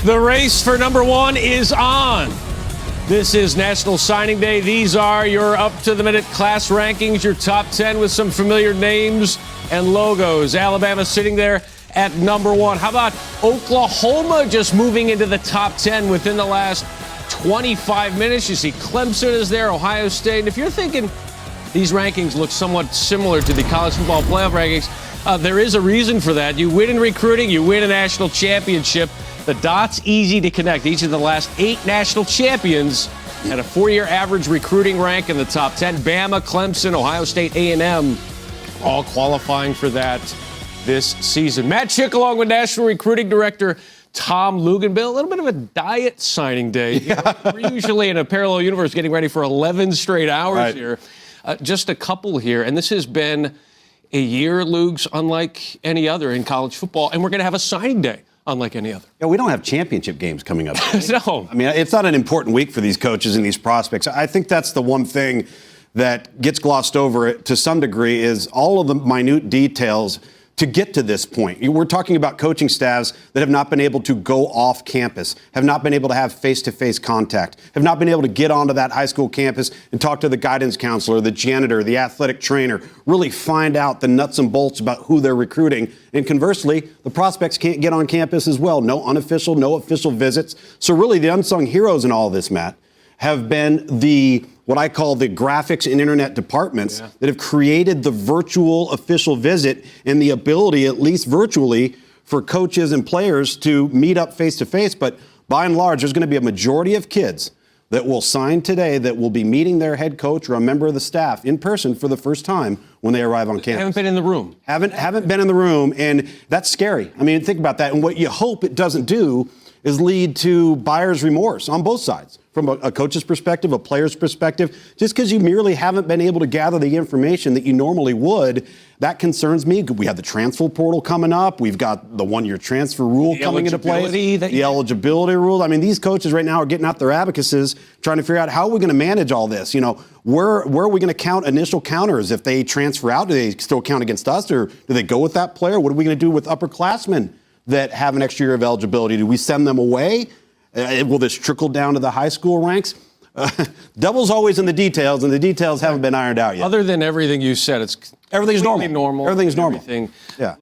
The race for number one is on. This is National Signing Day. These are your up-to-the-minute class rankings, your top 10 with some familiar names and logos. Alabama sitting there at number one. How about Oklahoma just moving into the top 10 within the last 25 minutes? You see Clemson is there, Ohio State. And if you're thinking these rankings look somewhat similar to the college football playoff rankings, there is a reason for that. You win in recruiting, you win a national championship. The dots easy to connect. Each of the last 8 national champions had a 4-year average recruiting rank in the top 10. Bama, Clemson, Ohio State, A&M, all qualifying for that this season. Matt Chick along with National Recruiting Director Tom Luganbill. A little bit of a diet signing day. Yeah. We're usually in a parallel universe getting ready for 11 straight hours here. Just a couple here, and this has been a year, Lugs, unlike any other in college football, and we're going to have a signing day unlike any other. Yeah, we don't have championship games coming up. No. I mean, it's not an important week for these coaches and these prospects. I think that's the one thing that gets glossed over to some degree is all of the minute details to get to this point. We're talking about coaching staffs that have not been able to go off campus, have not been able to have face-to-face contact, have not been able to get onto that high school campus and talk to the guidance counselor, the janitor, the athletic trainer, really find out the nuts and bolts about who they're recruiting. And conversely, the prospects can't get on campus as well. No unofficial, no official visits. So really the unsung heroes in all of this, Matt, have been what I call the graphics and internet departments that have created the virtual official visit and the ability, at least virtually, for coaches and players to meet up face-to-face. But by and large, there's going to be a majority of kids that will sign today that will be meeting their head coach or a member of the staff in person for the first time when they arrive on campus. Haven't been in the room. Haven't been in the room, and that's scary. I mean, think about that. And what you hope it doesn't do is lead to buyer's remorse on both sides. From a coach's perspective, a player's perspective, just because you merely haven't been able to gather the information that you normally would, that concerns me. We have the transfer portal coming up. We've got the one-year transfer rule coming into place. The eligibility rule. I mean, these coaches right now are getting out their abacuses, trying to figure out how are we going to manage all this? You know, where are we going to count initial counters? If they transfer out, do they still count against us, or do they go with that player? What are we going to do with upperclassmen that have an extra year of eligibility? Do we send them away? Will this trickle down to the high school ranks? Devil's always in the details, and the details haven't been ironed out yet. Other than everything you said, everything's normal. Everything's normal. Everything. Yeah.